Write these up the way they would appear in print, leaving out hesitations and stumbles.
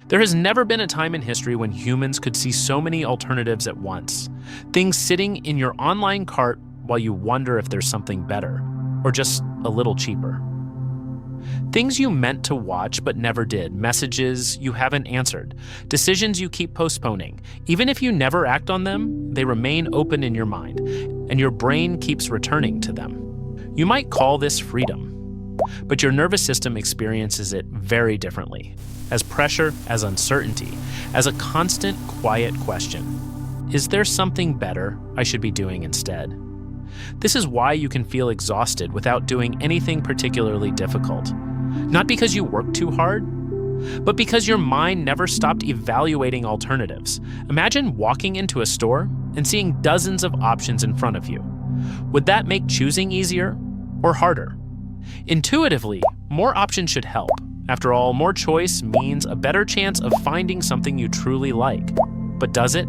There has never been a time in history when humans could see so many alternatives at once. Things sitting in your online cart while you wonder if there's something better, or just a little cheaper. Things you meant to watch but never did, messages you haven't answered, decisions you keep postponing. Even if you never act on them, they remain open in your mind, and your brain keeps returning to them. You might call this freedom, but your nervous system experiences it very differently, as pressure, as uncertainty, as a constant, quiet question. Is there something better I should be doing instead? This is why you can feel exhausted without doing anything particularly difficult. Not because you work too hard, but because your mind never stopped evaluating alternatives. Imagine walking into a store and seeing dozens of options in front of you. Would that make choosing easier or harder? Intuitively, more options should help. After all, more choice means a better chance of finding something you truly like. But does it?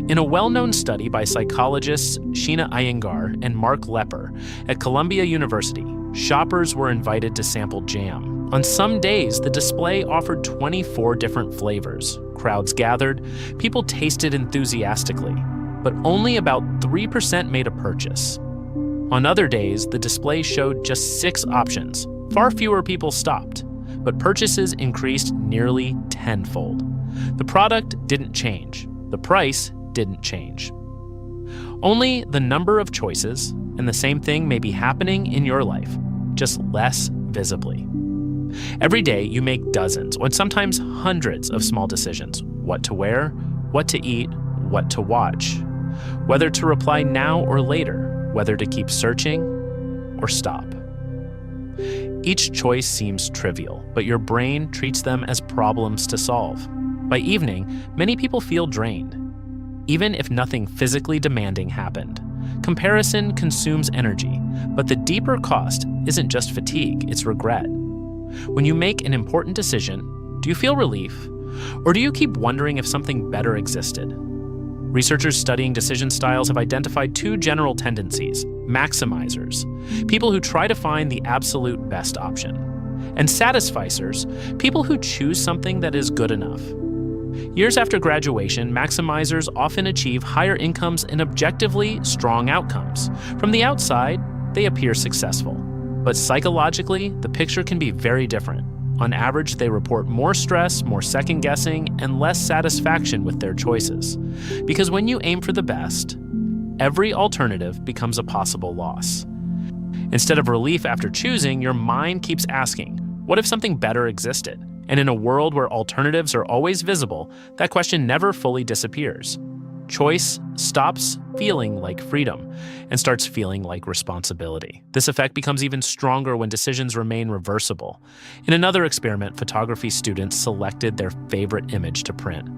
In a well-known study by psychologists Sheena Iyengar and Mark Lepper at Columbia University, shoppers were invited to sample jam. On some days, the display offered 24 different flavors. Crowds gathered, people tasted enthusiastically, but only about 3% made a purchase. On other days, the display showed just 6 options. Far fewer people stopped, but purchases increased nearly tenfold. The product didn't change. The price didn't change. Only the number of choices, and the same thing may be happening in your life, just less visibly. Every day you make dozens, or sometimes hundreds of small decisions: what to wear, what to eat, what to watch, whether to reply now or later, whether to keep searching or stop. Each choice seems trivial, but your brain treats them as problems to solve. By evening, many people feel drained, even if nothing physically demanding happened. Comparison consumes energy, but the deeper cost isn't just fatigue, it's regret. When you make an important decision, do you feel relief, or do you keep wondering if something better existed? Researchers studying decision styles have identified 2 general tendencies: maximizers, people who try to find the absolute best option, and satisficers, people who choose something that is good enough. Years after graduation, maximizers often achieve higher incomes and objectively strong outcomes. From the outside, they appear successful. But psychologically, the picture can be very different. On average, they report more stress, more second-guessing, and less satisfaction with their choices. Because when you aim for the best, every alternative becomes a possible loss. Instead of relief after choosing, your mind keeps asking, what if something better existed? And in a world where alternatives are always visible, that question never fully disappears. Choice stops feeling like freedom and starts feeling like responsibility. This effect becomes even stronger when decisions remain reversible. In another experiment, photography students selected their favorite image to print.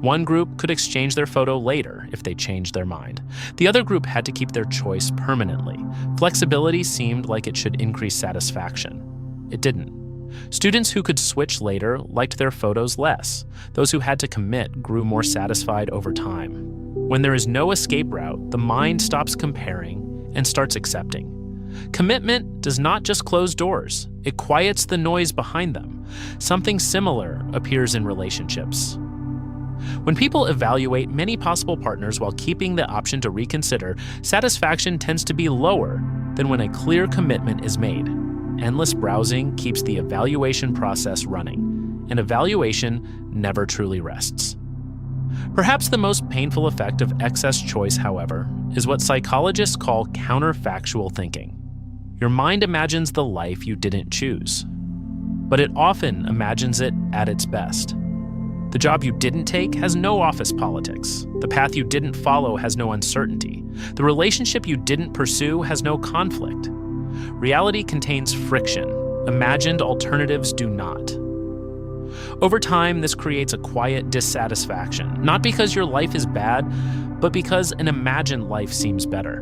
One group could exchange their photo later if they changed their mind. The other group had to keep their choice permanently. Flexibility seemed like it should increase satisfaction. It didn't. Students who could switch later liked their photos less. Those who had to commit grew more satisfied over time. When there is no escape route, the mind stops comparing and starts accepting. Commitment does not just close doors, it quiets the noise behind them. Something similar appears in relationships. When people evaluate many possible partners while keeping the option to reconsider, satisfaction tends to be lower than when a clear commitment is made. Endless browsing keeps the evaluation process running, and evaluation never truly rests. Perhaps the most painful effect of excess choice, however, is what psychologists call counterfactual thinking. Your mind imagines the life you didn't choose, but it often imagines it at its best. The job you didn't take has no office politics. The path you didn't follow has no uncertainty. The relationship you didn't pursue has no conflict. Reality contains friction. Imagined alternatives do not. Over time, this creates a quiet dissatisfaction, not because your life is bad, but because an imagined life seems better.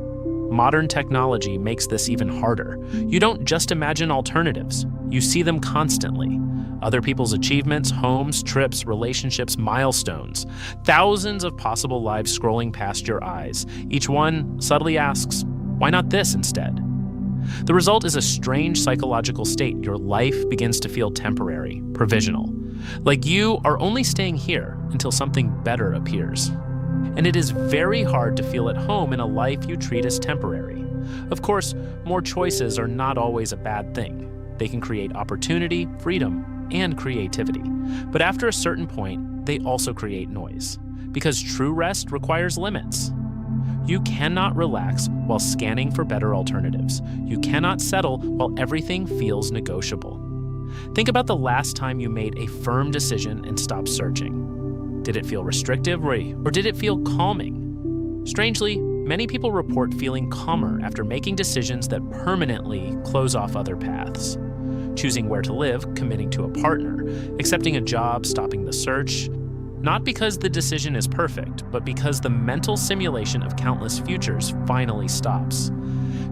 Modern technology makes this even harder. You don't just imagine alternatives, you see them constantly. Other people's achievements, homes, trips, relationships, milestones. Thousands of possible lives scrolling past your eyes. Each one subtly asks, why not this instead? The result is a strange psychological state. Your life begins to feel temporary, provisional. Like you are only staying here until something better appears. And it is very hard to feel at home in a life you treat as temporary. Of course, more choices are not always a bad thing. They can create opportunity, freedom, and creativity. But after a certain point, they also create noise. Because true rest requires limits. You cannot relax while scanning for better alternatives. You cannot settle while everything feels negotiable. Think about the last time you made a firm decision and stopped searching. Did it feel restrictive or did it feel calming? Strangely, many people report feeling calmer after making decisions that permanently close off other paths. Choosing where to live, committing to a partner, accepting a job, stopping the search. Not because the decision is perfect, but because the mental simulation of countless futures finally stops.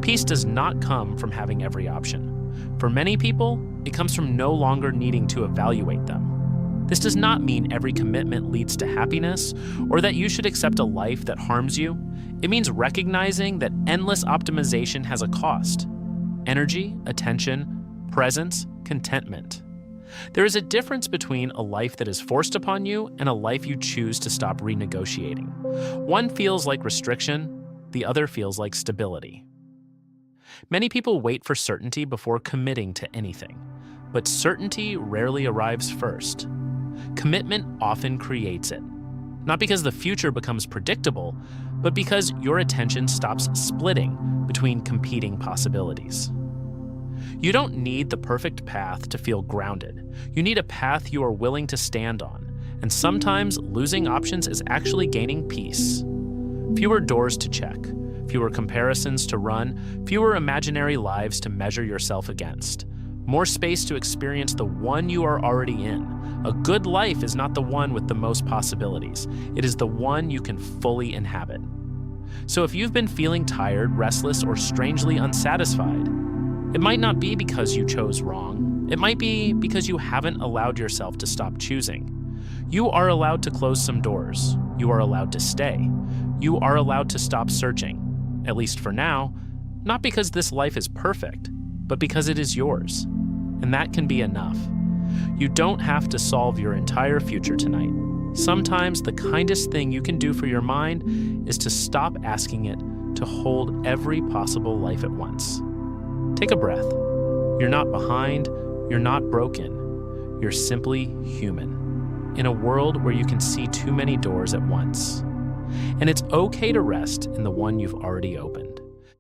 Peace does not come from having every option. For many people, it comes from no longer needing to evaluate them. This does not mean every commitment leads to happiness, or that you should accept a life that harms you. It means recognizing that endless optimization has a cost: energy, attention, presence, contentment. There is a difference between a life that is forced upon you and a life you choose to stop renegotiating. One feels like restriction, the other feels like stability. Many people wait for certainty before committing to anything, but certainty rarely arrives first. Commitment often creates it, not because the future becomes predictable, but because your attention stops splitting between competing possibilities. You don't need the perfect path to feel grounded. You need a path you are willing to stand on, and sometimes losing options is actually gaining peace. Fewer doors to check, fewer comparisons to run, fewer imaginary lives to measure yourself against. More space to experience the one you are already in. A good life is not the one with the most possibilities. It is the one you can fully inhabit. So if you've been feeling tired, restless, or strangely unsatisfied, it might not be because you chose wrong. It might be because you haven't allowed yourself to stop choosing. You are allowed to close some doors. You are allowed to stay. You are allowed to stop searching, at least for now, not because this life is perfect, but because it is yours. And that can be enough. You don't have to solve your entire future tonight. Sometimes the kindest thing you can do for your mind is to stop asking it to hold every possible life at once. Take a breath. You're not behind. You're not broken. You're simply human, in a world where you can see too many doors at once. And it's okay to rest in the one you've already opened.